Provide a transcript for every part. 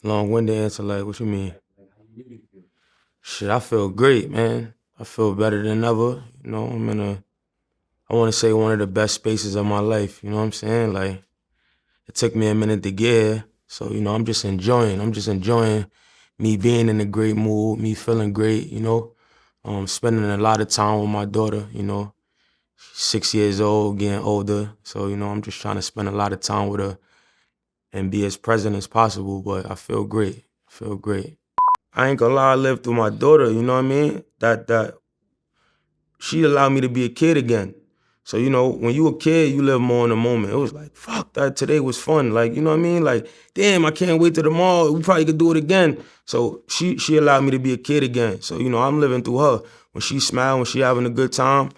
Long-winded answer, like, what you mean? Shit, I feel great, man. I feel better than ever. I want to say one of the best spaces of my life. You know what I'm saying? Like, it took me a minute to get here. So, I'm just enjoying. I'm just enjoying me being in a great mood, me feeling great, spending a lot of time with my daughter. 6 years old, getting older. So, I'm just trying to spend a lot of time with her and be as present as possible. But I feel great. I feel great. I ain't gonna lie, I lived through my daughter, you know what I mean? That she allowed me to be a kid again. So, when you a kid, you live more in the moment. It was like, fuck, that today was fun. Like, you know what I mean? Like, damn, I can't wait till tomorrow. We probably could do it again. So she allowed me to be a kid again. So, I'm living through her. When she smile, when she having a good time,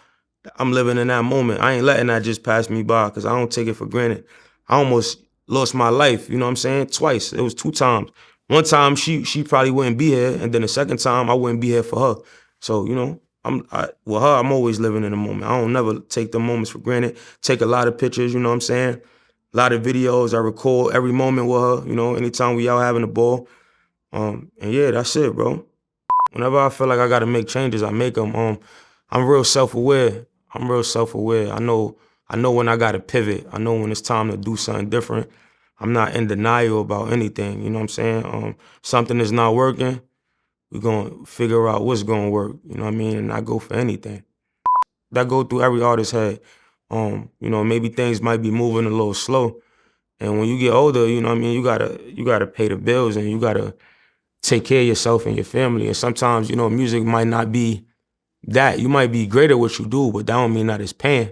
I'm living in that moment. I ain't letting that just pass me by because I don't take it for granted. I almost lost my life, you know what I'm saying? Twice. It was 2 times. One time she probably wouldn't be here, and then the second time I wouldn't be here for her. So, with her, I'm always living in the moment. I don't never take the moments for granted. Take a lot of pictures, you know what I'm saying? A lot of videos. I record every moment with her, anytime we out having a ball. And yeah, that's it, bro. Whenever I feel like I gotta make changes, I make them. I'm real self-aware. I'm real self-aware. I know when I gotta pivot. I know when it's time to do something different. I'm not in denial about anything, you know what I'm saying? Something is not working, we're gonna figure out what's gonna work, you know what I mean? And I go for anything. That go through every artist's head. Maybe things might be moving a little slow. And when you get older, you know what I mean, you gotta pay the bills and you gotta take care of yourself and your family. And sometimes, music might not be that. You might be great at what you do, but that don't mean that it's paying.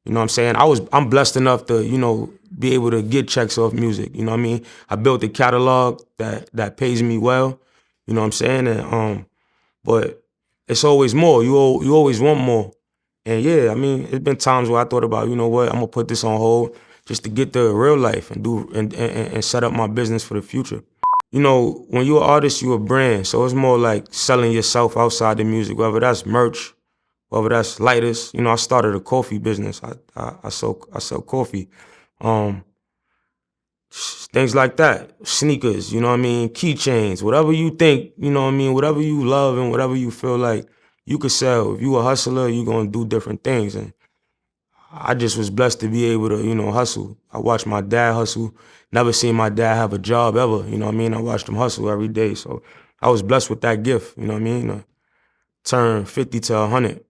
You know what I'm saying? I'm blessed enough to, be able to get checks off music. You know what I mean? I built a catalog that pays me well. You know what I'm saying? And but it's always more. You always want more. And yeah, I mean, it's been times where I thought about, you know what, I'm gonna put this on hold just to get the real life and do and set up my business for the future. When you're an artist, you're a brand. So it's more like selling yourself outside the music, whether that's merch, whether that's lighters. I started a coffee business. I sell coffee. Um, Things like that. Sneakers, you know what I mean? Keychains, whatever you think, you know what I mean? Whatever you love and whatever you feel like you could sell. If you a hustler, you're gonna do different things. And I just was blessed to be able to, hustle. I watched my dad hustle. Never seen my dad have a job ever, you know what I mean? I watched him hustle every day. So I was blessed with that gift, you know what I mean? Turn 50 to 100.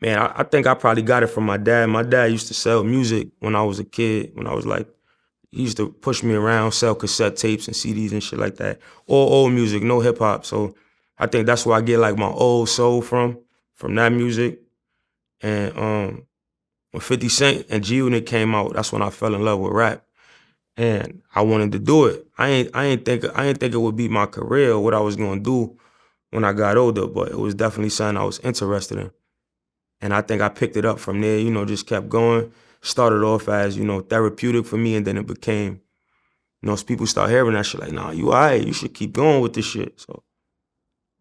Man, I think I probably got it from my dad. My dad used to sell music when I was a kid, when I was like, he used to push me around, sell cassette tapes and CDs and shit like that. All old music, no hip hop. So I think that's where I get like my old soul from that music. And when 50 Cent and G-Unit came out, that's when I fell in love with rap. And I wanted to do it. I ain't think it would be my career or what I was gonna do when I got older, but it was definitely something I was interested in. And I think I picked it up from there, just kept going. Started off as, therapeutic for me, and then it became, as people start hearing that shit, like, nah, you all right, you should keep going with this shit. So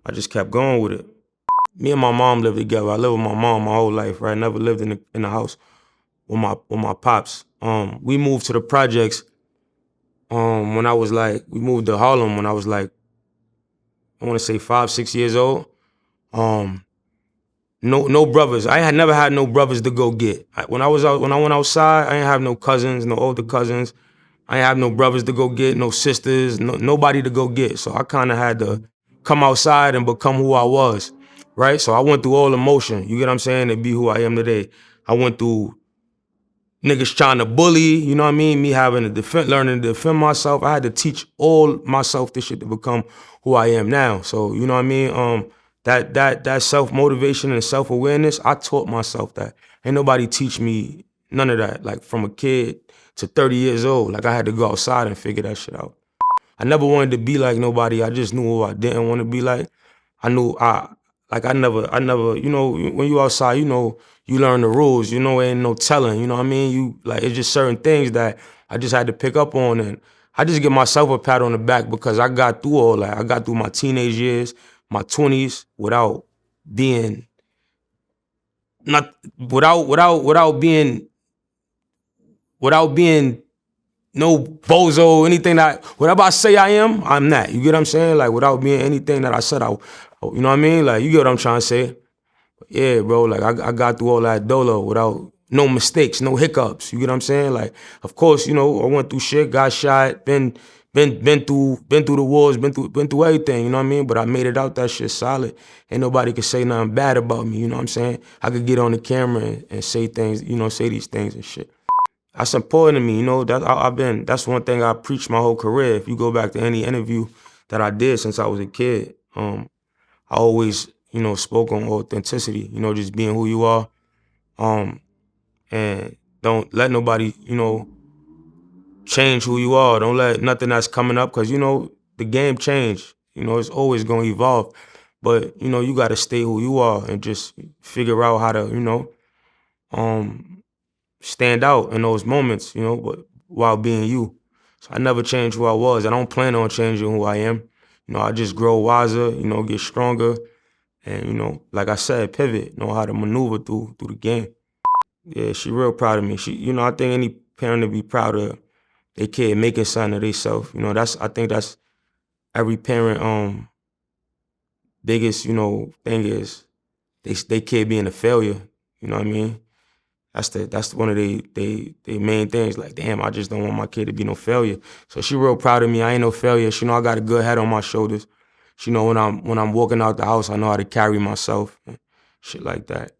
I just kept going with it. Me and my mom lived together. I lived with my mom my whole life, right? Never lived in the house with my pops. We moved to the projects when I was like, we moved to Harlem when I was like, I want to say 5, 6 years old. Um, no brothers. I had never had no brothers to go get. When I went outside, I didn't have no cousins, no older cousins. I ain't have no brothers to go get, no sisters, nobody to go get. So I kind of had to come outside and become who I was, right? So I went through all emotion. You get what I'm saying? To be who I am today. I went through niggas trying to bully, you know what I mean? Me having to learning to defend myself. I had to teach all myself this shit to become who I am now. So, you know what I mean? That self-motivation and self-awareness, I taught myself that. Ain't nobody teach me none of that. Like from a kid to 30 years old, like I had to go outside and figure that shit out. I never wanted to be like nobody. I just knew who I didn't want to be like. I never, when you outside, you learn the rules, ain't no telling, you know what I mean? It's just certain things that I just had to pick up on, and I just give myself a pat on the back because I got through all that. I got through my teenage years, my 20s without being, not, without being no bozo, anything that, whatever I say I am, I'm that. You get what I'm saying? Like, without being anything that I said you know what I mean? Like, you get what I'm trying to say? Yeah, bro, like, I got through all that dolo without no mistakes, no hiccups. You get what I'm saying? Like, of course, you know, I went through shit, got shot, been through the wars, been through everything, you know what I mean? But I made it out that shit solid. Ain't nobody could say nothing bad about me, you know what I'm saying? I could get on the camera and say things, you know, say these things and shit. That's important to me, you know. That's one thing I preached my whole career. If you go back to any interview that I did since I was a kid, I always, you know, spoke on authenticity, you know, just being who you are. And don't let nobody, you know, change who you are. Don't let nothing that's coming up, because, you know, the game changed. You know, it's always going to evolve. But, you know, you got to stay who you are and just figure out how to, you know, stand out in those moments, you know, but while being you. So I never changed who I was. I don't plan on changing who I am. You know, I just grow wiser, you know, get stronger. And, you know, like I said, pivot, know how to maneuver through the game. Yeah, she real proud of me. She, you know, I think any parent would be proud of their kid making something of themselves. You know, I think that's every parent biggest, you know, thing is they kid being a failure. You know what I mean? That's one of they main things. Like, damn, I just don't want my kid to be no failure. So she real proud of me. I ain't no failure. She know I got a good head on my shoulders. She know when I'm walking out the house, I know how to carry myself and shit like that.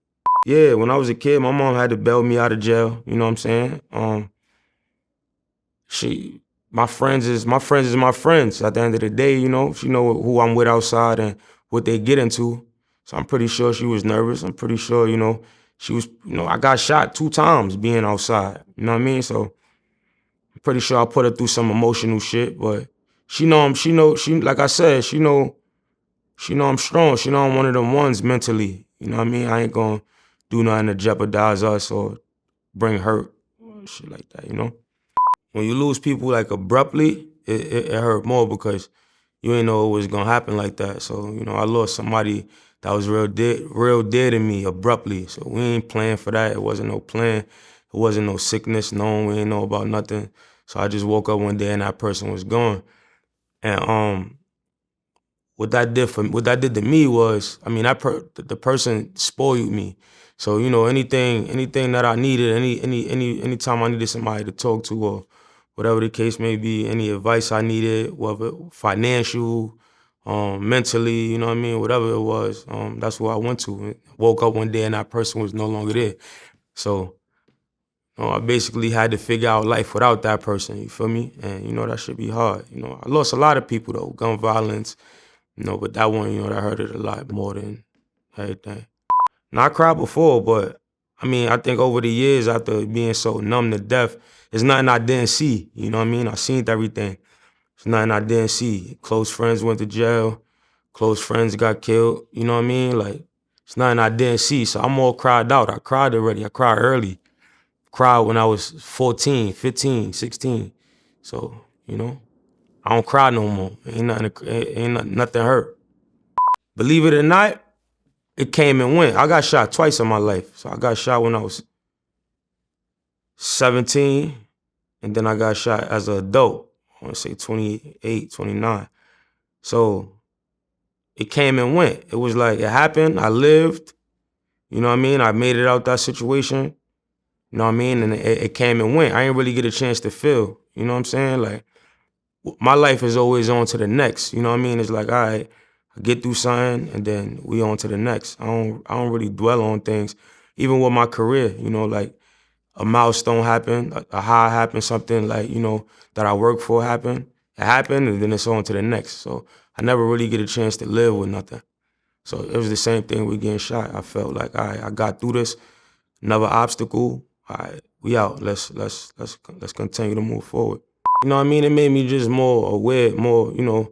Yeah, when I was a kid, my mom had to bail me out of jail. You know what I'm saying? She, my friends is my friends. At the end of the day, you know, she know who I'm with outside and what they get into. So I'm pretty sure she was nervous. I'm pretty sure, you know, she was, you know, I got shot 2 times being outside. You know what I mean? So I'm pretty sure I put her through some emotional shit, but like I said, she know I'm strong. She know I'm one of them ones mentally. You know what I mean? I ain't gonna do nothing to jeopardize us or bring hurt, shit like that, you know? When you lose people like abruptly, it hurt more because you ain't know it was gonna happen like that. So, you know, I lost somebody that was real dear to me abruptly. So we ain't planning for that. It wasn't no plan. It wasn't no sickness. No, we ain't know about nothing. So I just woke up one day and that person was gone. And what that did to me was, I mean, the person spoiled me. So, you know, anything that I needed, anytime I needed somebody to talk to or whatever the case may be, any advice I needed, whether financial, mentally, you know what I mean, whatever it was, that's who I went to. Woke up one day and that person was no longer there. So, I basically had to figure out life without that person, you feel me? And, you know, that should be hard. You know, I lost a lot of people though, gun violence, you know, but that one, you know, that hurt it a lot more than everything. Now, I cried before, but I mean, I think over the years, after being so numb to death, it's nothing I didn't see. You know what I mean? I seen everything. It's nothing I didn't see. Close friends went to jail. Close friends got killed. You know what I mean? Like, it's nothing I didn't see. So I'm all cried out. I cried already. I cried early. Cried when I was 14, 15, 16. So, you know, I don't cry no more. Nothing hurt. Believe it or not, it came and went. I got shot twice in my life. So I got shot when I was 17, and then I got shot as an adult. I want to say 28, 29. So it came and went. It was like, it happened, I lived, you know what I mean? I made it out that situation, you know what I mean? And it came and went. I didn't really get a chance to feel, you know what I'm saying? Like, my life is always on to the next, you know what I mean? It's like, all right, I get through something and then we on to the next. I don't really dwell on things. Even with my career, you know, like a milestone happened, a high happened, something like, you know, that I worked for happened. It happened and then it's on to the next. So I never really get a chance to live with nothing. So it was the same thing with getting shot. I felt like, all right, I got through this, another obstacle. All right, we out. Let's continue to move forward. You know what I mean? It made me just more aware, more, you know,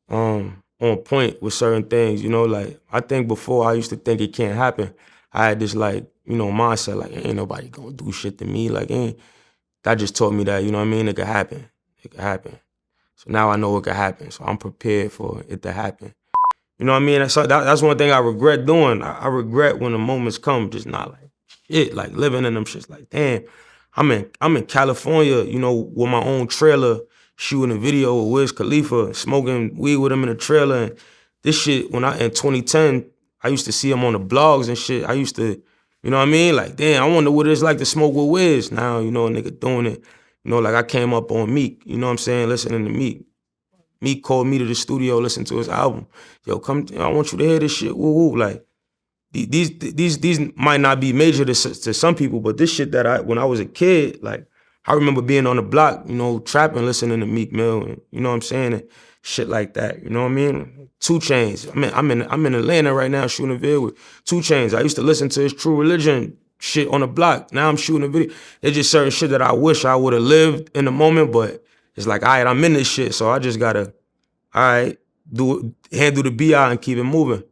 on point with certain things, you know, like I think before I used to think it can't happen. I had this like, you know, mindset, like ain't nobody gonna do shit to me. Like that just taught me that, you know what I mean? It could happen. It could happen. So now I know it could happen. So I'm prepared for it to happen. You know what I mean? That's one thing I regret doing. I regret when the moments come, just not like shit, like living in them shits like, damn, I'm in California, you know, with my own trailer, shooting a video with Wiz Khalifa, smoking weed with him in the trailer. And this shit, in 2010, I used to see him on the blogs and shit. I used to, you know what I mean? Like, damn, I wonder what it's like to smoke with Wiz. Now, you know, a nigga doing it. You know, like I came up on Meek, you know what I'm saying, listening to Meek. Meek called me to the studio, listened to his album. Yo, come, I want you to hear this shit, woo woo. Like, these might not be major to some people, but this shit that when I was a kid, like I remember being on the block, you know, trapping, listening to Meek Mill, and you know what I'm saying, and shit like that. You know what I mean? 2 Chainz. I'm in Atlanta right now shooting a video with 2 Chainz. I used to listen to his True Religion shit on the block. Now I'm shooting a video. It's just certain shit that I wish I would have lived in the moment, but it's like, all right, I'm in this shit, so I just gotta, all right, handle the BI and keep it moving.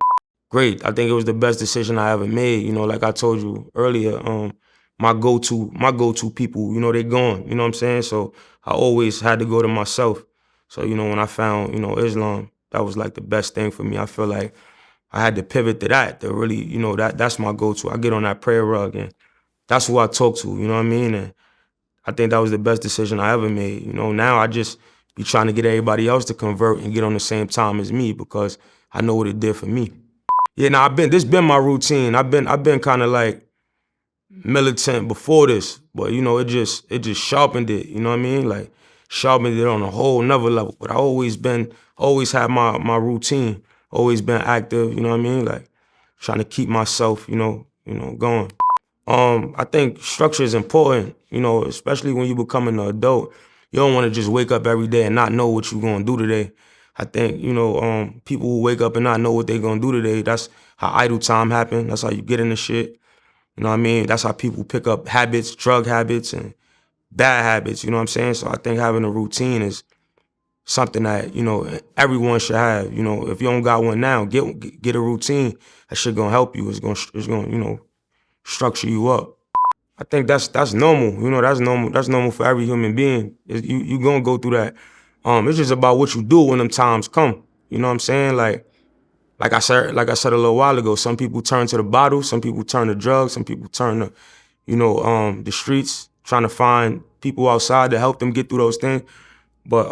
Great. I think it was the best decision I ever made. You know, like I told you earlier, my go-to people, you know, they gone. You know what I'm saying? So I always had to go to myself. So, you know, when I found, you know, Islam, that was like the best thing for me. I feel like I had to pivot to that, to really, you know, that's my go-to. I get on that prayer rug and that's who I talk to, you know what I mean? And I think that was the best decision I ever made. You know, now I just be trying to get everybody else to convert and get on the same time as me because I know what it did for me. Yeah, now this been my routine. I've been kind of like militant before this, but you know, it just sharpened it, you know what I mean? Like sharpened it on a whole nother level. But I always had my routine, always been active, you know what I mean? Like trying to keep myself, you know, going. I think structure is important, you know, especially when you become an adult. You don't want to just wake up every day and not know what you're gonna do today. I think, you know, people who wake up and not know what they're gonna do today, that's how idle time happen. That's how you get into shit. You know what I mean? That's how people pick up habits, drug habits and bad habits, you know what I'm saying? So I think having a routine is something that, you know, everyone should have. You know, if you don't got one now, get a routine. That shit gonna help you. It's gonna, you know, structure you up. I think that's normal. You know, that's normal. That's normal for every human being. You gonna go through that. It's just about what you do when them times come. You know what I'm saying? Like I said a little while ago, some people turn to the bottle, some people turn to drugs, some people turn to, you know, the streets, trying to find people outside to help them get through those things. But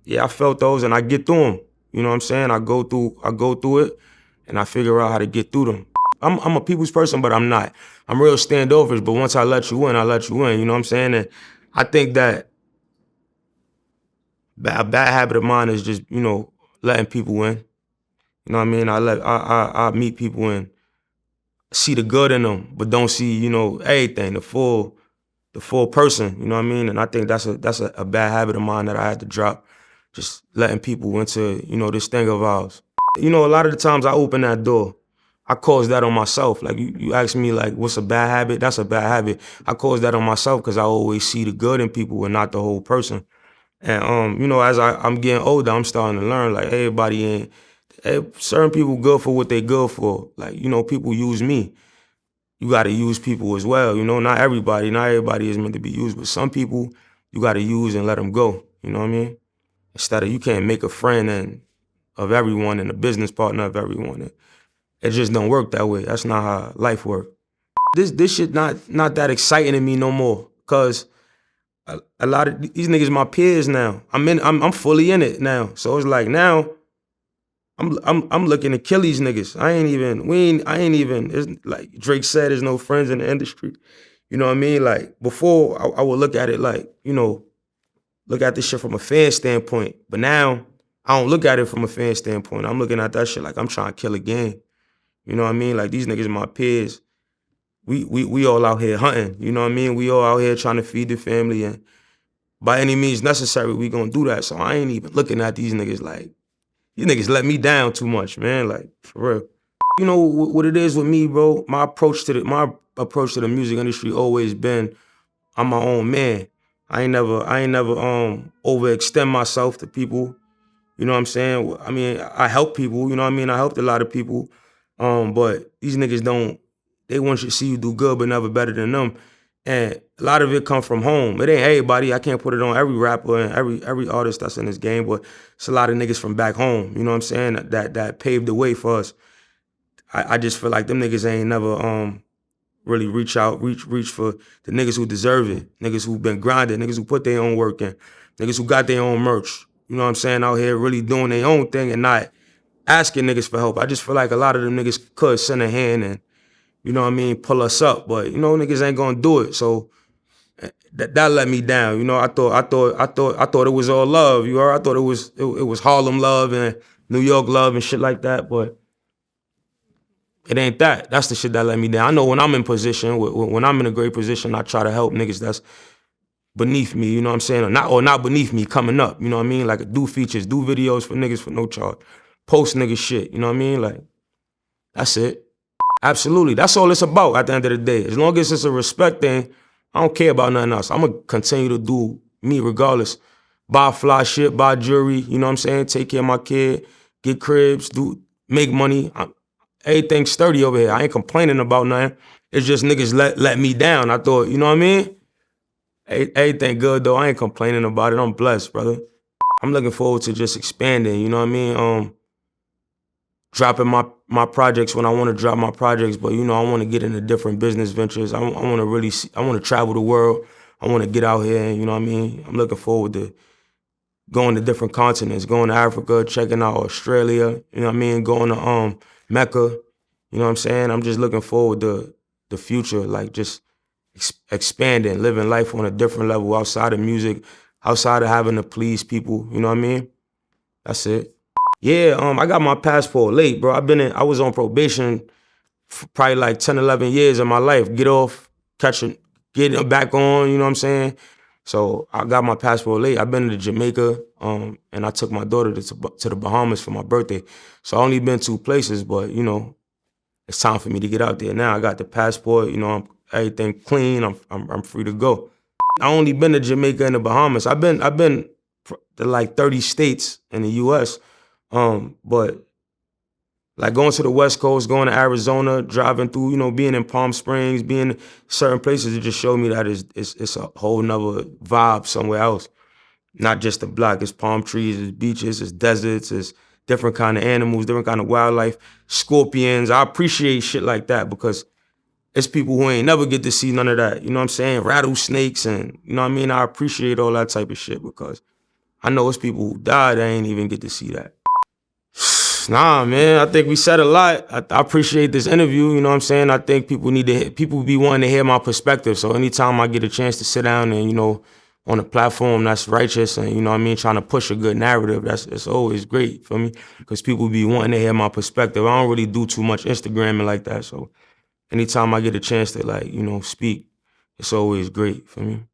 yeah, I felt those and I get through them. You know what I'm saying? I go through it and I figure out how to get through them. I'm a people's person, but I'm not. I'm real standoffish, but once I let you in, I let you in. You know what I'm saying? And I think that a bad habit of mine is just, you know, letting people in. You know what I mean? I meet people and see the good in them, but don't see, you know, everything, the full person. You know what I mean? And I think that's a bad habit of mine that I had to drop. Just letting people into, you know, this thing of ours. You know, a lot of the times I open that door, I cause that on myself. Like you ask me like, what's a bad habit? That's a bad habit. I cause that on myself because I always see the good in people and not the whole person. And you know, as I'm getting older, I'm starting to learn like everybody ain't, certain people good for what they good for. Like, you know, people use me. You gotta use people as well. You know, not everybody is meant to be used, but some people you gotta use and let them go. You know what I mean? Instead of, you can't make a friend of everyone and a business partner of everyone. It just don't work that way. That's not how life works. This shit not that exciting to me no more. Cause a lot of these niggas my peers now. I'm fully in it now. So it's like now I'm looking to kill these niggas. I ain't even, it's like Drake said, there's no friends in the industry. You know what I mean? Like before I would look at it like, you know, look at this shit from a fan standpoint. But now I don't look at it from a fan standpoint. I'm looking at that shit like I'm trying to kill a game. You know what I mean? Like these niggas my peers. We all out here hunting. You know what I mean? We all out here trying to feed the family, and by any means necessary, we gonna do that. So I ain't even looking at these niggas like, these niggas let me down too much, man. Like, for real. You know what it is with me, bro? My approach to the music industry always been, I'm my own man. I ain't never overextend myself to people. You know what I'm saying? I mean, I help people, you know what I mean? I helped a lot of people. But these niggas they want you to see you do good but never better than them. And a lot of it come from home. It ain't everybody. I can't put it on every rapper and every artist that's in this game, but it's a lot of niggas from back home, you know what I'm saying? That paved the way for us. I just feel like them niggas ain't never really reach out, reach for the niggas who deserve it, niggas who been grinding, niggas who put their own work in, niggas who got their own merch. You know what I'm saying? Out here really doing their own thing and not asking niggas for help. I just feel like a lot of them niggas could send a hand and, you know what I mean, pull us up, but you know niggas ain't gonna do it. So that let me down. You know, I thought it was all love. You heard? I thought it was Harlem love and New York love and shit like that, but it ain't that. That's the shit that let me down. I know when I'm in position, when I'm in a great position, I try to help niggas that's beneath me, you know what I'm saying? Or not beneath me, coming up, you know what I mean? Like do features, do videos for niggas for no charge. Post nigga shit, you know what I mean? Like, that's it. Absolutely. That's all it's about at the end of the day. As long as it's a respect thing, I don't care about nothing else. I'm going to continue to do me regardless. Buy fly shit, buy jewelry, you know what I'm saying? Take care of my kid, get cribs, make money. Everything's sturdy over here. I ain't complaining about nothing. It's just niggas let me down. I thought, you know what I mean? Everything good though. I ain't complaining about it. I'm blessed, brother. I'm looking forward to just expanding, you know what I mean? Dropping my projects when I want to drop my projects, but you know, I want to get into different business ventures. I want to really I want to travel the world. I want to get out here and, you know what I mean? I'm looking forward to going to different continents, going to Africa, checking out Australia, you know what I mean? Going to Mecca, you know what I'm saying? I'm just looking forward to the future, like just expanding, living life on a different level outside of music, outside of having to please people, you know what I mean? That's it. Yeah, I got my passport late, bro. I was on probation for probably like 10, 11 years of my life. Get off, get back on, you know what I'm saying? So I got my passport late. I've been to Jamaica, and I took my daughter to the Bahamas for my birthday. So I only been 2 places, but you know, it's time for me to get out there. Now I got the passport, you know, everything clean. I'm free to go. I only been to Jamaica and the Bahamas. I've been to like 30 states in the US. But like going to the West Coast, going to Arizona, driving through, you know, being in Palm Springs, being in certain places, it just showed me that it's a whole nother vibe somewhere else. Not just the block, it's palm trees, it's beaches, it's deserts, it's different kind of animals, different kind of wildlife, scorpions. I appreciate shit like that because it's people who ain't never get to see none of that. You know what I'm saying? Rattlesnakes and, you know what I mean? I appreciate all that type of shit because I know it's people who died that ain't even get to see that. Nah, man, I think we said a lot. I appreciate this interview, you know what I'm saying? I think people be wanting to hear my perspective. So anytime I get a chance to sit down and, you know, on a platform that's righteous and, you know what I mean, trying to push a good narrative, it's always great for me because people be wanting to hear my perspective. I don't really do too much Instagramming like that. So anytime I get a chance to, like, you know, speak, it's always great for me.